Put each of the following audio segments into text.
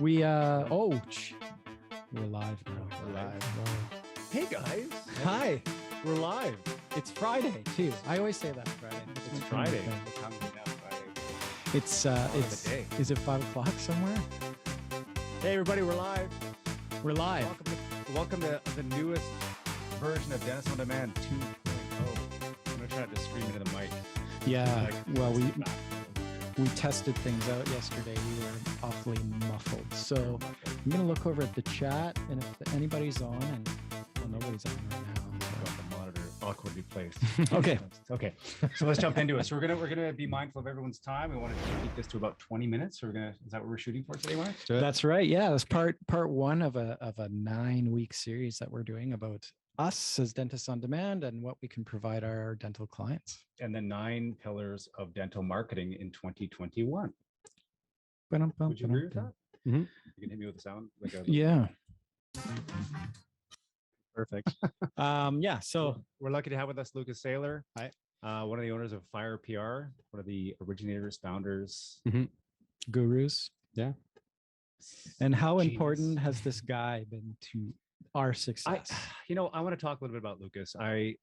We're live now. We're live. Hey guys. Hi. We're live. It's Friday too. I always say that Friday. It's Friday. What time is it now? Friday. It's the day. Is it 5 o'clock somewhere? Hey everybody, we're live. We're live. Welcome to the newest version of Dennis on Demand 2.0. I'm gonna try not to scream into the mic. Yeah. Well, we tested things out yesterday. We were awfully muffled. So I'm gonna look over at the chat, and if anybody's on, and well, nobody's on right now. Got the monitor awkwardly placed. Okay. Okay. So let's jump into it. So we're gonna be mindful of everyone's time. We want to keep this to about 20 minutes. So is that what we're shooting for today, Mark? That's right. Yeah, that's part one of a 9-week series that we're doing about us as dentists on demand and what we can provide our dental clients. And the 9 pillars of dental marketing in 2021. Ba-dum-bum, Would you agree with that? Mm-hmm. You can hit me with the sound. Yeah. Perfect. Yeah. So we're lucky to have with us Lucas Saylor. Hi. One of the owners of Fire PR, one of the originators, founders. gurus. Yeah. Genius. And how important has this guy been to our success? I want to talk a little bit about Lucas. I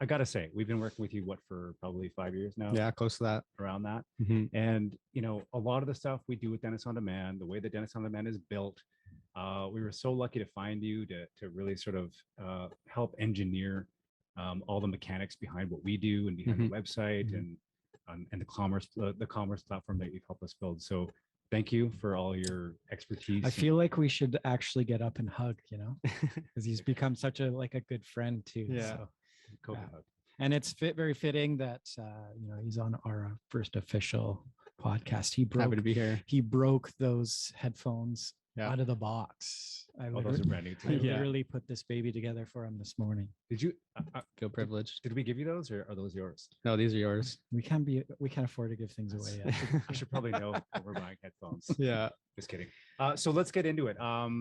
gotta say, we've been working with you for probably 5 years now. Yeah, close to that. Around that. Mm-hmm. And a lot of the stuff we do with Dennis on Demand, the way that Dennis on Demand is built, we were so lucky to find you to really sort of help engineer all the mechanics behind what we do and behind the website and the commerce platform that you've helped us build. So thank you for all your expertise. I feel like we should actually get up and hug, because he's become such a good friend too. Yeah. So, and it's very fitting that he's on our first official podcast. Happy to be here. He broke those headphones out of the box. Those are brand new too. I literally put this baby together for him this morning. Did you Feel privileged. did we give you those, or are those yours? No, these are yours. We can't afford to give things away yet. I should probably know that we're buying headphones. Yeah. Just kidding. So let's get into it.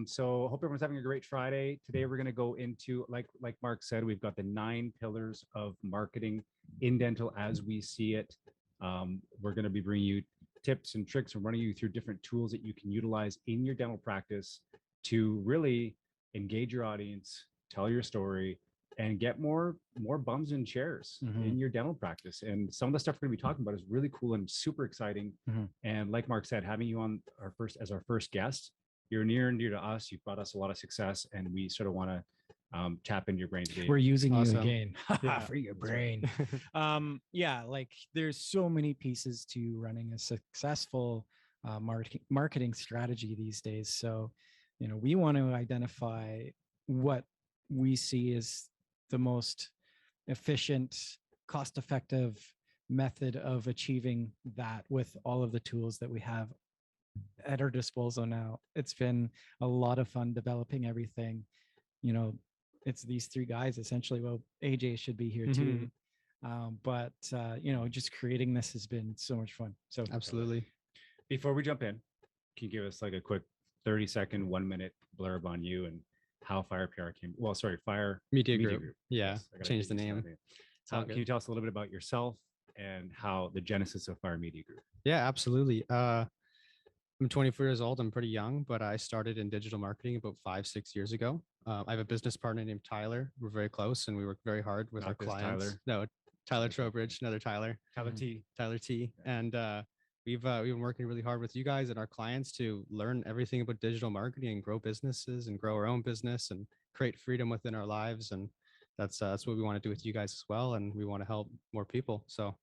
So hope everyone's having a great Friday. Today we're going to go into, like Mark said, we've got the 9 pillars of marketing in dental as we see it. We're going to be bringing you tips and tricks and running you through different tools that you can utilize in your dental practice to really engage your audience, tell your story, and get more bums in chairs in your dental practice. And some of the stuff we're going to be talking about is really cool and super exciting. And like Mark said, having you on as our first guest, you're near and dear to us. You've brought us a lot of success, and we sort of want to tap into your brain today. We're using you Awesome. again Yeah. for your brain. There's so many pieces to running a successful marketing strategy these days. So, we want to identify what we see as the most efficient, cost-effective method of achieving that with all of the tools that we have at our disposal now. It's been a lot of fun developing everything. It's these 3 guys essentially. Well, AJ should be here too. But just creating this has been so much fun. So Absolutely. Before we jump in, can you give us like a quick 30-second, 1-minute blurb on you and how Fire PR came? Well, sorry, Fire Media Group. Yeah. Yes, I gotta Change get the used to name. that name. Can you tell us a little bit about yourself and how the genesis of Fire Media Group? Yeah, absolutely. I'm 24 years old. I'm pretty young, but I started in digital marketing about 5-6 years ago. I have a business partner named Tyler. We're very close and we work very hard with our clients. Tyler. No, Tyler Trowbridge, another Tyler. Tyler T. Tyler T. And we've been working really hard with you guys and our clients to learn everything about digital marketing and grow businesses and grow our own business and create freedom within our lives. And that's what we want to do with you guys as well. And we want to help more people. So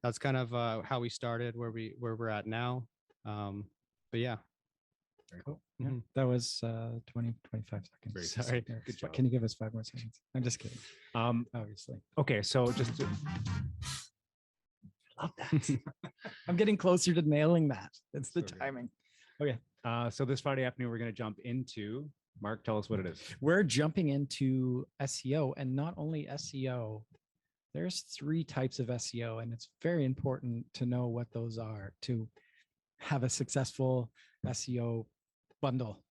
that's kind of how we started, where we're at now. But yeah. Very cool. yeah, that was 25 seconds. Great. Sorry. Good job. Can you give us 5 more seconds? I'm just kidding. Obviously. Okay, so just Love that. I'm getting closer to nailing that. It's the So good. timing. Okay. so this Friday afternoon, we're going to jump into, Mark, tell us what it is. We're jumping into SEO, and not only SEO, there's 3 types of SEO, and it's very important to know what those are to have a successful SEO bundle.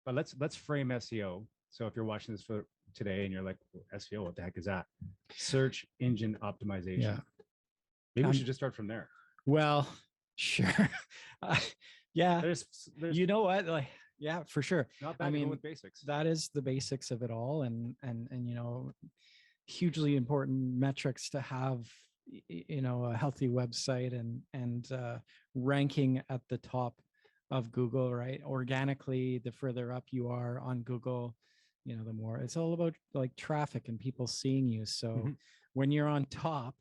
But let's frame SEO. So if you're watching this for today and you're like, SEO, what the heck is that? Search engine optimization. Yeah. Maybe we should just start from there. Well, sure. Yeah. There's You know what? Like, yeah, for sure. not bad I to go mean, with basics. that is the basics of it all. And, you know, hugely important metrics to have, you know, a healthy website and ranking at the top of Google, right? Organically, the further up you are on Google, you know, the more it's all about like traffic and people seeing you. So Mhm. when you're on top,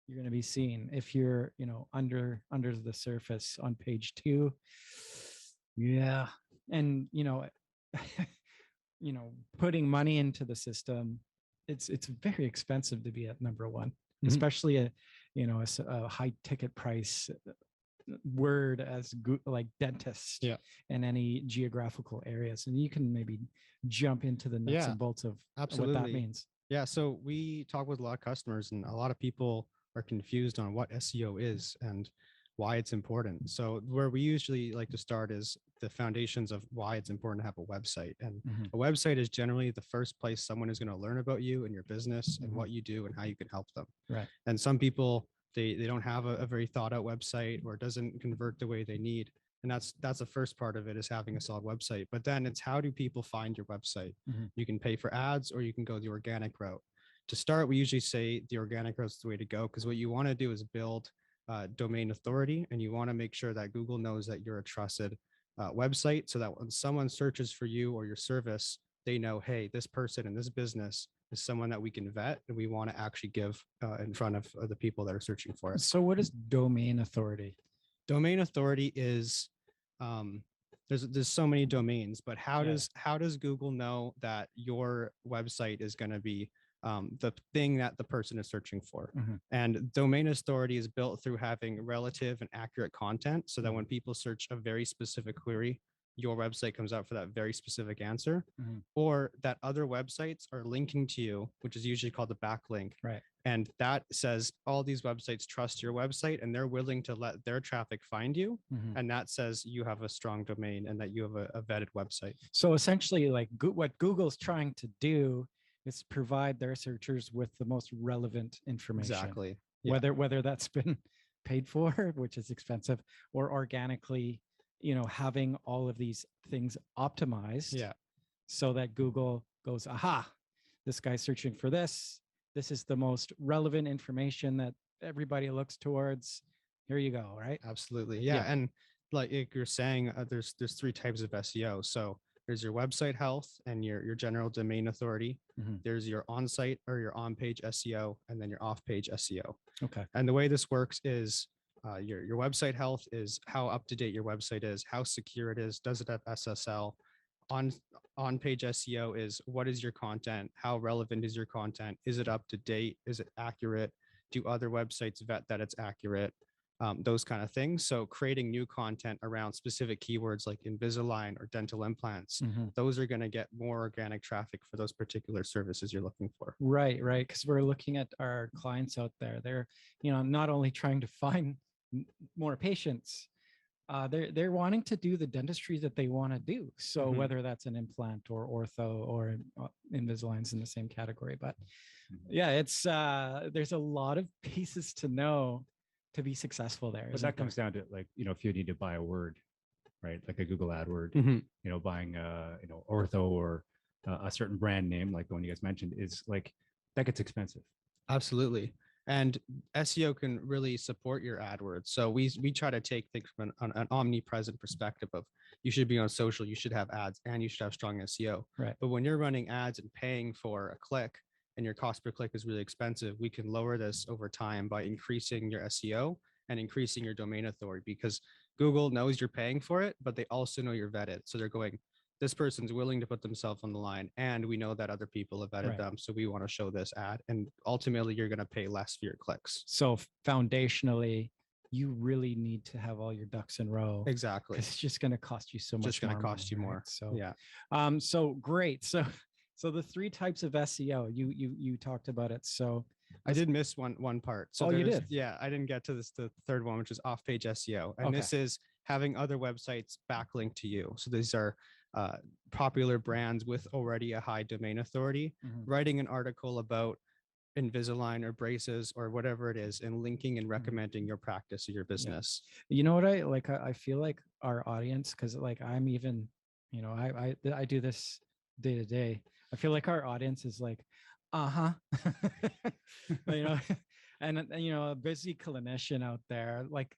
you're going to be seen. If you're, you know, under the surface on page 2, yeah. And, you know, you know, putting money into the system, it's very expensive to be at number 1, Mhm. especially a, you know, a high ticket price word as like dentist Yeah. in any geographical areas. And you can maybe jump into the nuts Yeah, and bolts of what that absolutely. means. Yeah, so we talk with a lot of customers, and a lot of people are confused on what SEO is and why it's important. So where we usually like to start is the foundations of why it's important to have a website. And Mhm. a website is generally the first place someone is going to learn about you and your business and Mhm. what you do and how you can help them. Right. And some people, they don't have a very thought out website, or it doesn't convert the way they need. And that's the first part of it, is having a solid website. But then it's, how do people find your website? Mhm. You can pay for ads, or you can go the organic route. To start, we usually say the organic route is the way to go, because what you want to do is build domain authority, and you want to make sure that Google knows that you're a trusted website, so that when someone searches for you or your service, they know, hey, this person in this business is someone that we can vet, and we want to actually give in front of the people that are searching for it. So what is domain authority? Domain authority is, there's so many domains, but how does Google know that your website is going to be the thing that the person is searching for? Mhm. And domain authority is built through having relative and accurate content, so that when people search a very specific query, your website comes out for that very specific answer, Mhm. or that other websites are linking to you, which is usually called the backlink. Right. And that says all these websites trust your website, and they're willing to let their traffic find you. Mhm. And that says you have a strong domain and that you have a vetted website. So essentially, like what Google's trying to do is provide their searchers with the most relevant information. Exactly. Yeah. Whether that's been paid for, which is expensive, or organically, you know, having all of these things optimized. Yeah. So that Google goes, aha, this guy's searching for this. This is the most relevant information that everybody looks towards. Here you go, right? Absolutely. Yeah. Yeah. And like you're saying, there's 3 types of SEO. So there's your website health and your general domain authority. Mhm. There's your on-site or your on-page SEO, and then your off-page SEO. Okay. And the way this works is your website health is how up to date your website is, how secure it is, does it have SSL? On page SEO is, what is your content? How relevant is your content? Is it up to date? Is it accurate? Do other websites vet that it's accurate? Those kind of things. So creating new content around specific keywords like Invisalign or dental implants, Mhm. those are going to get more organic traffic for those particular services you're looking for. Right, right. Because we're looking at our clients out there. They're, you know, not only trying to find more patients, they're wanting to do the dentistry that they want to do. So Mhm. whether that's an implant or ortho or Invisalign's in the same category, but yeah, it's there's a lot of pieces to know to be successful there. But isn't that comes there? down to, like, you know, if you need to buy a word, right, like a Google ad word, Mhm. you know, buying you know, ortho or a certain brand name like the one you guys mentioned, is like, that gets expensive. Absolutely. And SEO can really support your AdWords. So we try to take things from an omnipresent perspective of, you should be on social, you should have ads, and you should have strong SEO. Right. But when you're running ads and paying for a click, and your cost per click is really expensive, we can lower this over time by increasing your SEO and increasing your domain authority, because Google knows you're paying for it, but they also know you're vetted. So they're going, this person's willing to put themselves on the line, and we know that other people have vetted Right. them, so we want to show this ad, and ultimately you're going to pay less for your clicks. So foundationally, you really need to have all your ducks in a row. Exactly. It's just going to cost you so much. Just going to more cost money, you right? more. So yeah. So great. So the 3 types of SEO, you talked about it. So I did miss one part. So Oh, you did? Yeah, I didn't get to the third one, which is off-page SEO, and Okay. this is having other websites backlink to you. So these are popular brands with already a high domain authority, Mhm. writing an article about Invisalign or braces or whatever it is, and linking and recommending your practice or your business. You know what I like? I feel like our audience, because like I'm even, you know, I do this day to day. I feel like our audience is like, you know, and you know, a busy clinician out there, like,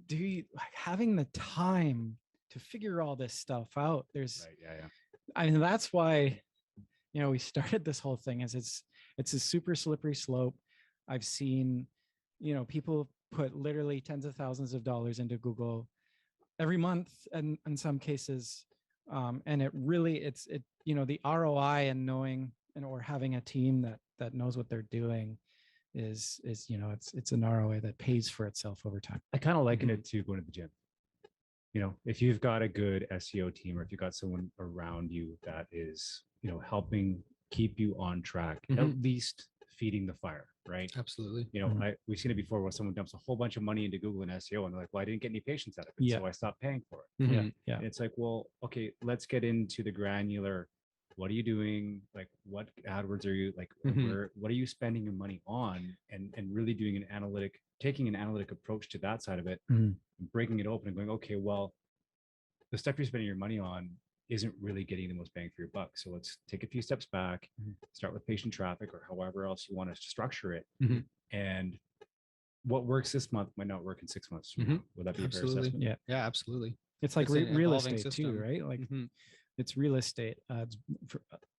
do you like having the time to figure all this stuff out? There's, Right. Yeah. Yeah. I mean, that's why, you know, we started this whole thing. Is it's a super slippery slope. I've seen, you know, people put literally tens of thousands of dollars into Google every month, and in some cases, and it really, it, you know, the ROI and knowing and or having a team that knows what they're doing is, you know, it's an ROI that pays for itself over time. I kind of liken it to going to the gym. You know, if you've got a good SEO team, or if you've got someone around you that is, you know, helping keep you on track, at least feeding the fire, right? Absolutely. You know, we've seen it before where someone dumps a whole bunch of money into Google and SEO, and they're like, well, I didn't get any patients out of it, so I stopped paying for it. Yeah. And it's like, well, okay, let's get into the granular. What are you doing? Like, what AdWords are you like? What are you spending your money on? And really doing an analytic, taking an analytic approach to that side of it, breaking it open and going, okay, well, the stuff you're spending your money on isn't really getting the most bang for your buck. So let's take a few steps back, start with patient traffic or however else you want to structure it. And what works this month might not work in 6 months. Would that be a fair assessment? Yeah, absolutely. It's like real estate too, right? Like it's real estate. It's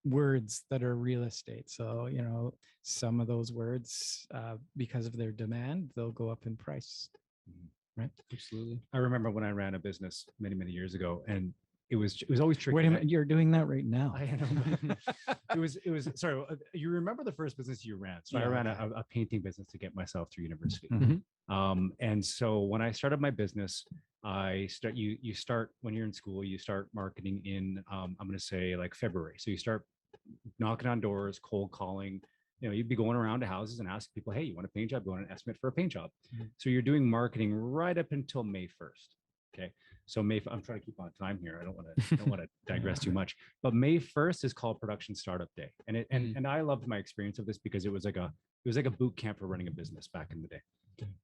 words that are real estate. So, you know, some of those words, because of their demand, they'll go up in price. Right. Absolutely. I remember when I ran a business many, many years ago, and it was always tricky. Wait a minute, you're doing that right now. I know. it was sorry. You remember the first business you ran? So I ran a painting business to get myself through university. And so when I started my business, you start when you're in school, you start marketing in I'm going to say like February. So you start knocking on doors, cold calling. You know, you'd be going around to houses and asking people, hey, you want a paint job? You want an estimate for a paint job? So you're doing marketing right up until May 1st. Okay. So I'm trying to keep on time here. I don't want to digress too much, but May 1st is called production startup day. And and I loved my experience of this because it was like a boot camp for running a business back in the day.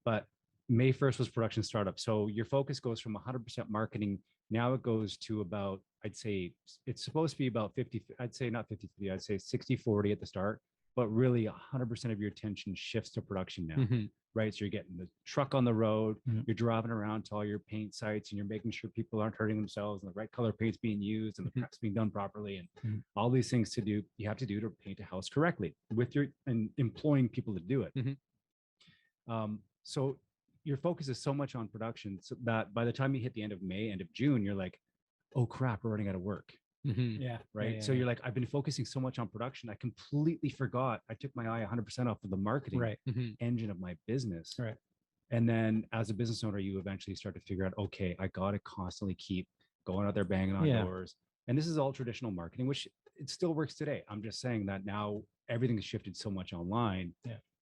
But May 1st was production startup. So your focus goes from 100% marketing. Now it goes to about, I'd say it's supposed to be about 50, I'd say not 50, I'd say 60-40 at the start, but really 100% of your attention shifts to production now, right? So you're getting the truck on the road, you're driving around to all your paint sites, and you're making sure people aren't hurting themselves, and the right color paint's being used, and the prep's being done properly, and all these things you have to do to paint a house correctly and employing people to do it. So your focus is so much on production so that by the time you hit the end of May, end of June, you're like, oh crap, we're running out of work. Right. So you're like, I've been focusing so much on production. I completely forgot. I took my eye 100% off of the marketing engine of my business. Right. And then as a business owner, you eventually start to figure out, okay, I got to constantly keep going out there, banging on doors. And this is all traditional marketing, which it still works today. I'm just saying that now everything has shifted so much online.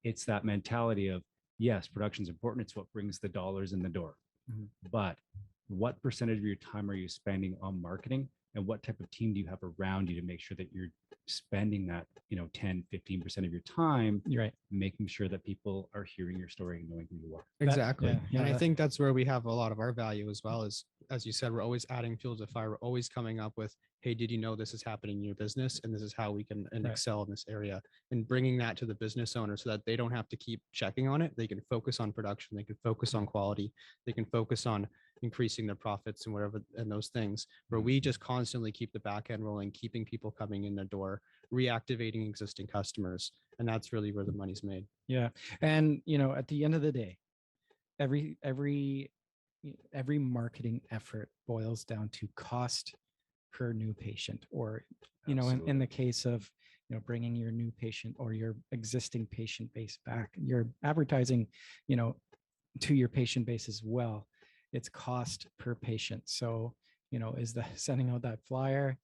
It's that mentality of, yes, production is important. It's what brings the dollars in the door. But what percentage of your time are you spending on marketing? And what type of team do you have around you to make sure that you're spending that, 10, 15% of your time, making sure that people are hearing your story and knowing who you are. Exactly. And I think that's where we have a lot of our value as well. As you said, we're always adding fuel to the fire. We're always coming up with, hey, did you know this is happening in your business? And this is how we can excel in this area, and bringing that to the business owner so that they don't have to keep checking on it. They can focus on production. They can focus on quality. They can focus on increasing their profits and whatever, and those things, where we just constantly keep the back end rolling, keeping people coming in the door, reactivating existing customers. And that's really where the money's made. Yeah. And, at the end of the day, every marketing effort boils down to cost per new patient, or, in the case of, bringing your new patient or your existing patient base back, you're advertising, to your patient base as well. It's cost per patient. So, is the sending out that flyer,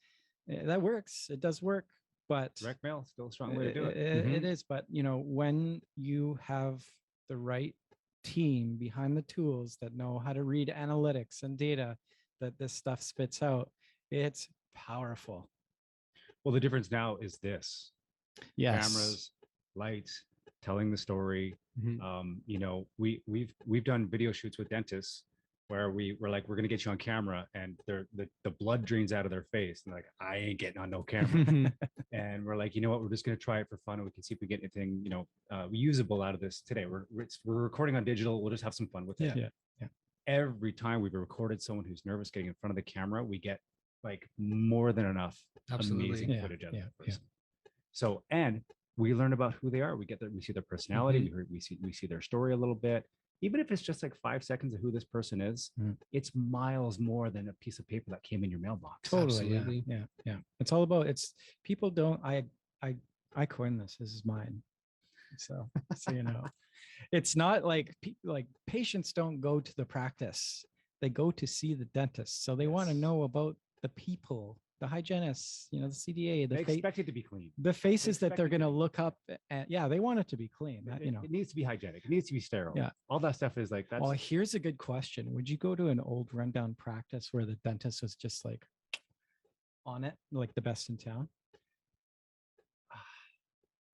that works. It does work, but direct mail still a strong way to do it. It is, but when you have the right team behind the tools that know how to read analytics and data that this stuff spits out, it's powerful. Well, the difference now is this. Yes. Cameras, lights, telling the story. Mhm. You know, we've done video shoots with dentists where we're like, we're gonna get you on camera, and the blood drains out of their face, and like, I ain't getting on no camera. And we're like, you know what, we're just gonna try it for fun, and we can see if we get anything, you know, usable out of this today. We're recording on digital. We'll just have some fun with it. Yeah. Every time we've recorded someone who's nervous getting in front of the camera, we get like more than enough Absolutely. amazing Yeah, footage out of yeah, that person. So, and we learn about who they are. We see their personality. We see their story a little bit. Even if it's just like 5 seconds of who this person is, it's miles more than a piece of paper that came in your mailbox. Totally. Absolutely. Yeah. It's all about, it's people don't, I coined this. This is mine. So you know, it's not like like patients don't go to the practice. They go to see the dentist. So they want to Yes. know about the people, the hygienists, you know, the CDA, They expect it to be clean. the faces that expect they're it to going to be look up at. Yeah, they want it to be clean. You know, It needs to be hygienic. It needs to be sterile. Yeah. All that stuff is like, that's well, here's a good question. Would you go to an old rundown practice where the dentist was just like on it, like the best in town?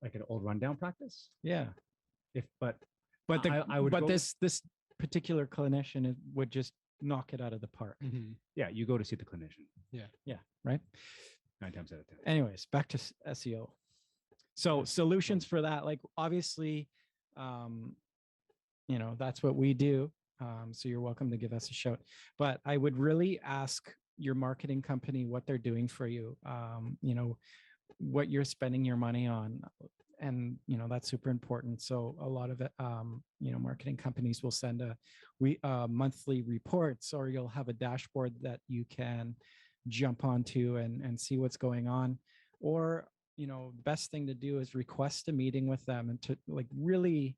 like an old rundown practice. Yeah. But I would but go- this particular clinician would just knock it out of the park. yeah, you go to see the clinician Yeah. Right. 9 times out of 10. Anyways, back to SEO. So solutions for that, like obviously, you know, that's what we do. So you're welcome to give us a shout. But I would really ask your marketing company what they're doing for you. You know, what you're spending your money on. And, you know, that's super important. So a lot of it, you know, marketing companies will send monthly reports, or you'll have a dashboard that you can jump onto and see what's going on. Or, you know, best thing to do is request a meeting with them and to like really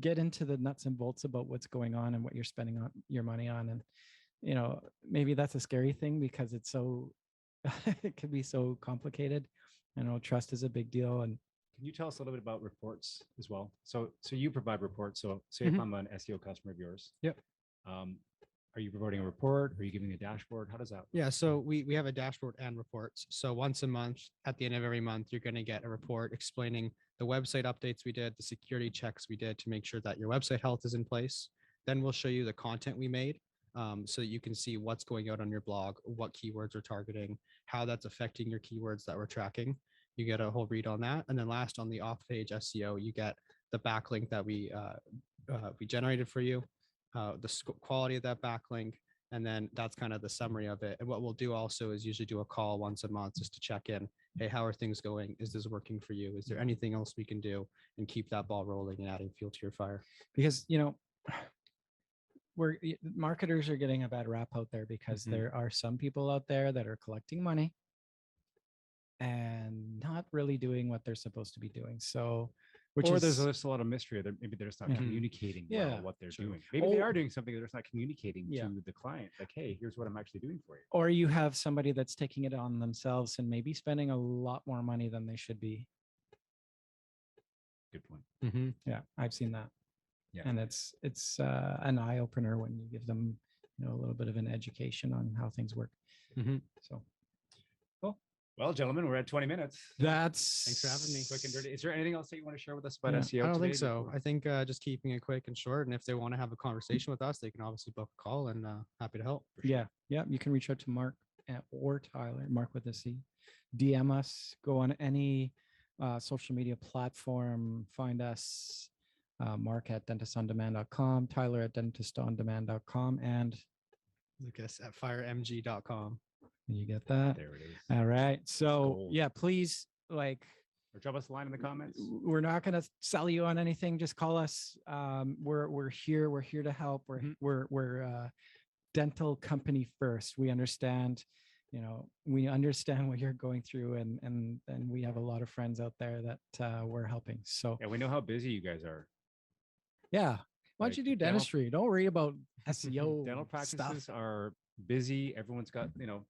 get into the nuts and bolts about what's going on and what you're spending on your money on. And, you know, maybe that's a scary thing because it's so, it can be so complicated. I know trust is a big deal. And Can you tell us a little bit about reports as well? So you provide reports. So say if I'm an SEO customer of yours. Yep. Are you providing a report? Are you giving a dashboard? How does that work? Yeah, so we have a dashboard and reports. So once a month, at the end of every month, you're going to get a report explaining the website updates we did, the security checks we did to make sure that your website health is in place. Then we'll show you the content we made, so that you can see what's going out on your blog, what keywords we're targeting, how that's affecting your keywords that we're tracking. You get a whole read on that. And then last, on the off-page SEO, you get the backlink that we generated for you, the quality of that backlink, and then that's kind of the summary of it. And what we'll do also is usually do a call once a month just to check in. Hey, how are things going? Is this working for you? Is there anything else we can do? And keep that ball rolling and adding fuel to your fire. because, you know, marketers are getting a bad rap out there because there are some people out there that are collecting money and not really doing what they're supposed to be doing. So, there's just a lot of mystery. Maybe they're just not communicating well what they're doing. Maybe they are doing something they're just not communicating to the client. Like, hey, here's what I'm actually doing for you. Or you have somebody that's taking it on themselves and maybe spending a lot more money than they should be. Good point. Yeah, I've seen that. Yeah. And it's an eye opener when you give them, you know, a little bit of an education on how things work. So, cool. Well, gentlemen, we're at 20 minutes. Thanks for having me. Quick and dirty. Is there anything else that you want to share with us about SEO? I don't think so. I think just keeping it quick and short. And if they want to have a conversation with us, they can obviously book a call, and happy to help. Yeah. You can reach out to Marc or Tyler, Marc with a C. DM us, go on any social media platform, find us, Marc at dentistondemand.com, Tyler at dentistondemand.com, and Lucas at firemg.com. You get that? There it is. All right. So gold. yeah, please, like, or drop us a line in the comments. We're not going to sell you on anything. Just call us. We're here. We're here to help. We're dental company first. We understand, you know, we understand what you're going through, and we have a lot of friends out there that we're helping. So yeah, we know how busy you guys are. Yeah. Why don't you do dentistry? Don't worry about SEO. Dental practices are busy. Everyone's got, you know,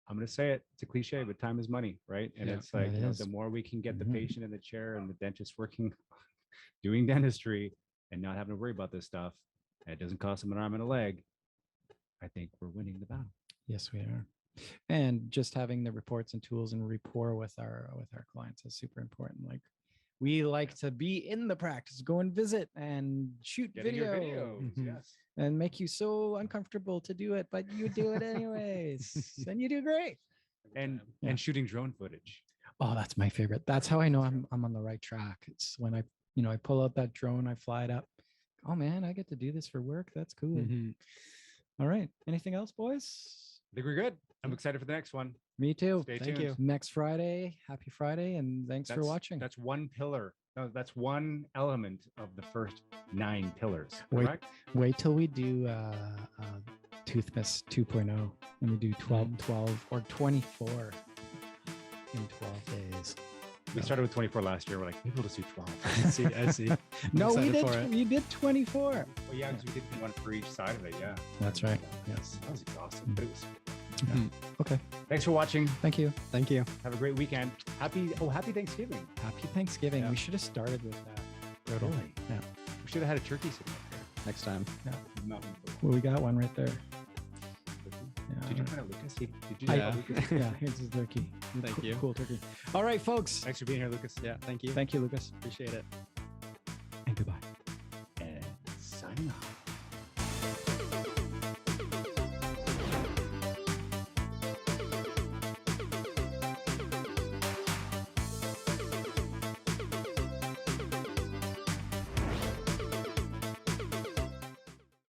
I'm going to say it, it's a cliche, but time is money, right? And it's like, you know, the more we can get the patient in the chair and the dentist working, doing dentistry and not having to worry about this stuff, and it doesn't cost them an arm and a leg, I think we're winning the battle. Yes, we are. And just having the reports and tools and rapport with our clients is super important. Like, We like to be in the practice, go and visit and shoot Getting your video. videos, Mhm. yes. And make you so uncomfortable to do it, but you do it anyways. And you do great. And Yeah. and shooting drone footage. Oh, that's my favorite. That's how I know I'm on the right track. It's when I pull out that drone, I fly it up. Oh man, I get to do this for work. That's cool. Mhm. All right. Anything else, boys? I think we're good. I'm excited for the next one. Me too. Stay Thank tuned. you. Next Friday. Happy Friday, and thanks for watching. That's one pillar. No, that's one element of the first 9 pillars. Wait. Correct? Wait till we do Toothmas 2.0 and we do 12, 12 or 24 in 12 days. We started with 24 last year. We're like, maybe we'll just do 12. I see. No, we excited for did. it. We did 24. Well, yeah, because we did one for each side of it. Yeah. That's right. Yes. That was exhausting, but it was. Mhm. Okay. Thanks for watching. Thank you. Thank you. Have a great weekend. Happy Thanksgiving. Happy Thanksgiving. Yeah. We should have started with that. Totally. Yeah. We should have had a turkey sitting up Next time. there. Not Well, we got one right there. Yeah. Did you find out Lucas? Did you Yeah. know Lucas? Yeah, here's the turkey. Thank Cool- you. Cool turkey. All right, folks. Thanks for being here, Lucas. Yeah. Thank you. Thank you, Lucas. Appreciate it. And goodbye. And signing off.